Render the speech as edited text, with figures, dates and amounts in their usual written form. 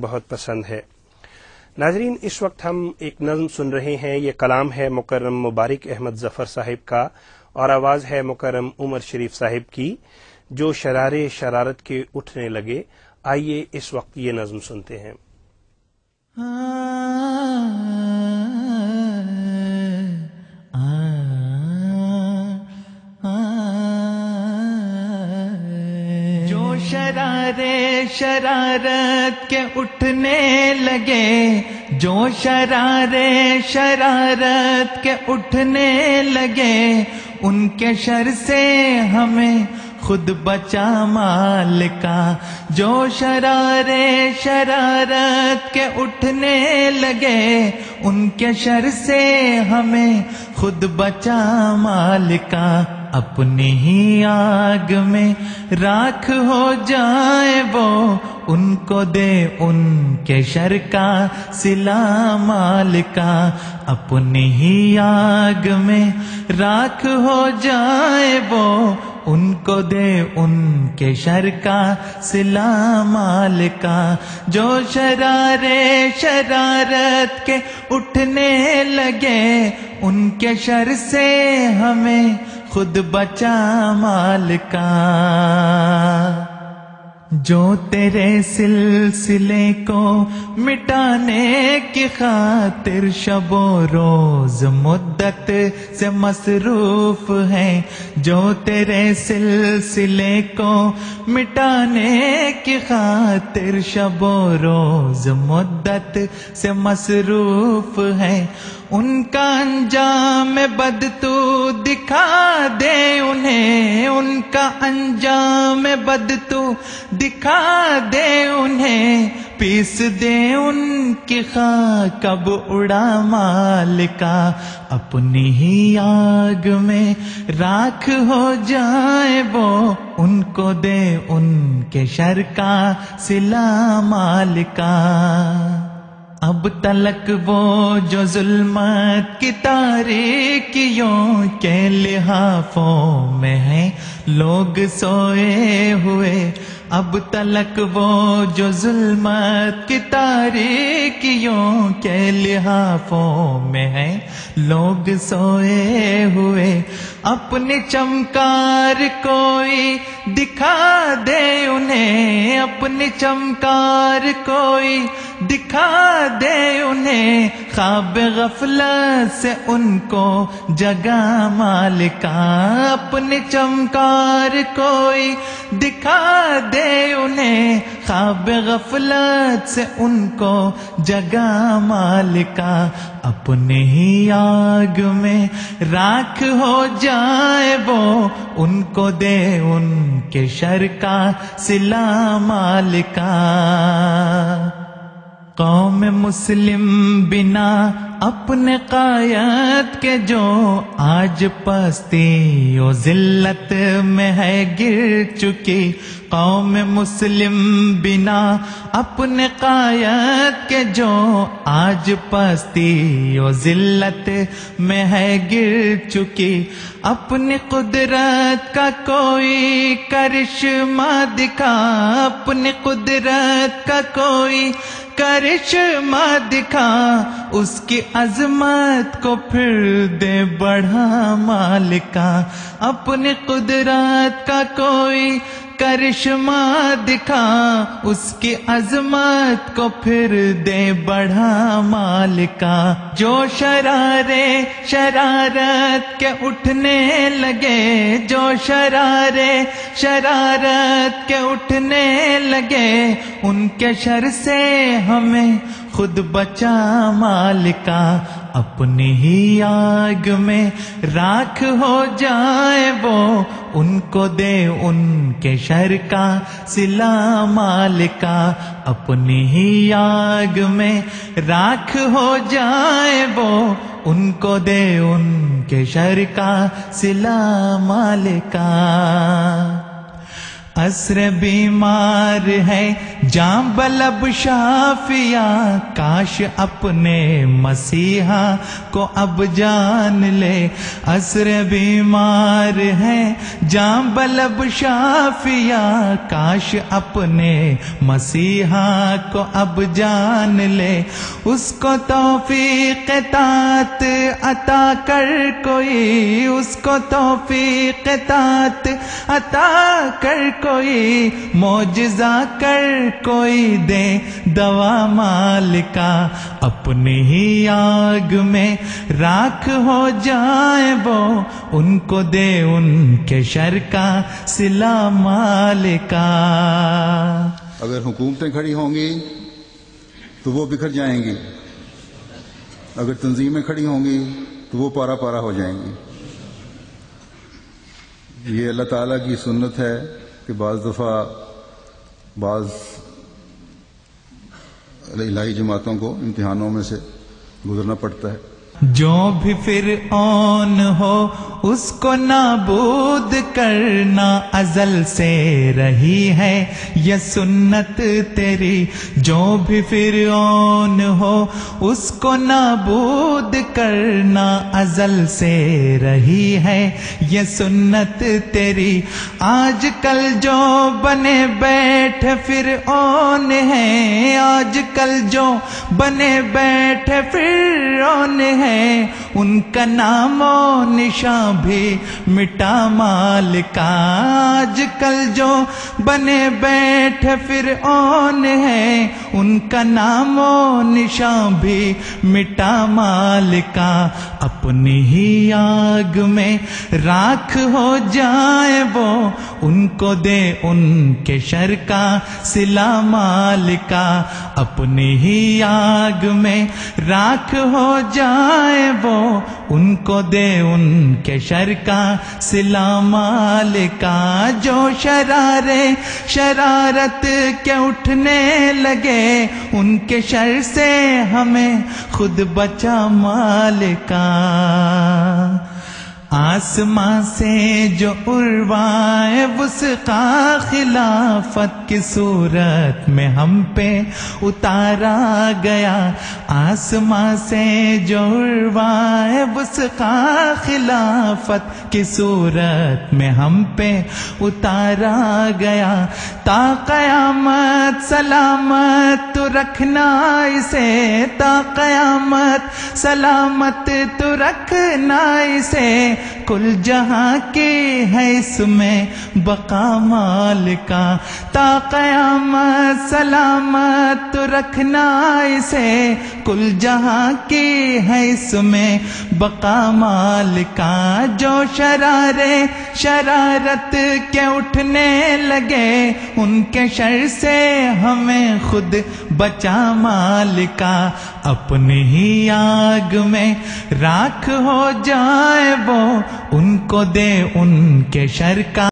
بہت پسند ہے۔ ناظرین، اس وقت ہم ایک نظم سن رہے ہیں، یہ کلام ہے مکرم مبارک احمد ظفر صاحب کا اور آواز ہے مکرم عمر شریف صاحب کی، جو شرارے شرارت کے اٹھنے لگے۔ آئیے اس وقت یہ نظم سنتے ہیں۔ جو شرارے شرارت کے اٹھنے لگے، جو شرارے شرارت کے اٹھنے لگے، ان کے شر سے ہمیں خود بچا مالکا۔ جو شرارے شرارت کے اٹھنے لگے، ان کے شر سے ہمیں خود بچا مالکا۔ اپنی ہی آگ میں راکھ ہو جائے وہ، ان کو دے ان کے شر کا صلہ مالکا۔ اپنی ہی آگ میں راکھ ہو جائے وہ، ان کو دے ان کے شر کا صلہ مالکا۔ جو شرارے شرارت کے اٹھنے لگے، ان کے شر سے ہمیں خود بچا مالکا۔ جو تیرے سلسلے کو مٹانے کی خاطر شب و روز مدت سے مصروف ہیں، جو تیرے سلسلے کو مٹانے کی خاطر شب و روز مدت سے مصروف ہیں، ان کا انجام بد تو دکھا دے انہیں، ان کا انجام بد تو دکھا دے انہیں، پیس دے ان کی خاک اب اڑا مالکا۔ اپنی ہی آگ میں راکھ ہو جائے وہ، ان کو دے ان کے شر کا صلہ مالکا۔ اب تلک وہ جو ظلمت کی تاریکیوں کے لحافوں میں ہیں لوگ سوئے ہوئے، اب تلک وہ جو ظلمت کی تاریکیوں کے لحافوں میں ہیں لوگ سوئے ہوئے، اپنی چمکار کوئی دکھا دے انہیں، اپنی چمکار کوئی دکھا دے انہیں، خواب غفلت سے ان کو جگا مالکا۔ اپنی چمکار کوئی دکھا دے انہیں، خواب غفلت سے ان کو جگا مالکا۔ اپنے ہی آگ میں راکھ ہو جائے وہ، ان کو دے ان کے شر کا صلہ مالکا۔ قوم مسلم بنا اپنے قائد کے جو آج پستی و ذلت میں ہے گر چکی، قوم مسلم بنا اپنے قائد کے جو آج پستی و ذلت میں ہے گر چکی، اپنی قدرت کا کوئی کرشمہ دکھا، اپنی قدرت کا کوئی کرشمہ دکھا، اس کی عظمت کو پھر دے بڑھا مالکا۔ اپنی قدرت کا کوئی کرشمہ دکھا، اس کی عظمت کو پھر دے بڑھا مالکا۔ جو شرارے شرارت کے اٹھنے لگے، جو شرارے شرارت کے اٹھنے لگے، ان کے شر سے ہمیں خود بچا مالکا۔ اپنی ہی آگ میں راکھ ہو جائے وہ، ان کو دے ان کے شر کا صلہ مالکا۔ اپنی ہی آگ میں راکھ ہو جائے وہ، ان کو دے ان کے شر کا صلہ مالکا۔ عصر بیمار ہے جاں بلب شافیہ کاش اپنے مسیحا کو اب جان لے، عصر بیمار ہے جاں بلب شافیہ کاش اپنے مسیحا کو اب جان لے، اس کو توفیق طاعت عطا کر کوئی، اس کو توفیق طاعت عطا کر کوئی، معجزہ کر کوئی دے دوا مالکا، اپنی ہی آگ میں راکھ ہو جائیں وہ، ان کو دے ان کے شر کا صلہ مالکا۔ اگر حکومتیں کھڑی ہوں گی تو وہ بکھر جائیں گی، اگر تنظیمیں کھڑی ہوں گی تو وہ پارا پارا ہو جائیں گی۔ یہ اللہ تعالیٰ کی سنت ہے کہ بعض دفعہ بعض الہی جماعتوں کو امتحانوں میں سے گزرنا پڑتا ہے۔ جو بھی فرعون ہو اس کو نابود کرنا ازل سے رہی ہے یہ سنت تیری، جو بھی فرعون ہو اس کو نابود کرنا ازل سے رہی ہے یہ سنت تیری، آج کل جو بنے بیٹھے فرعون ہیں، آج کل جو بنے بیٹھے فرعون ہیں، ان کا نام و نشان بھی مٹا مالکا، آج کل جو بنے بیٹھے فرعون ہیں، ان کا نام و نشان بھی مٹا مالکا، اپنی ہی آگ میں راکھ ہو جائیں وہ، ان کو دے ان کے شر کا صلہ مالکا، اپنی ہی آگ میں راکھ ہو جائیں وہ، ان کو دے ان کے شر کا صلہ مالکا، جو شرارے شرارت کے اٹھنے لگے ان کے شر سے ہمیں خود بچا مالکا، آسمان سے جو عروائے وثقی خلافت کی صورت میں ہم پہ اتارا گیا، آسمان سے جو عروائے وثقی خلافت کی صورت میں ہم پہ اتارا گیا، تا قیامت سلامت تو رکھنا اسے، تا قیامت سلامت تو رکھنا اسے، کل جہاں کی ہے اس میں بقا مالکا، تا قیامت سلامت تو رکھنا اسے، کل جہاں کی ہے اس میں بقا مالکا، جو شرارے شرارت کے اٹھنے لگے ان کے شر سے ہمیں خود بچا مالکا، اپنی ہی آگ میں راکھ ہو جائے وہ، ان کو دے ان کے شر کا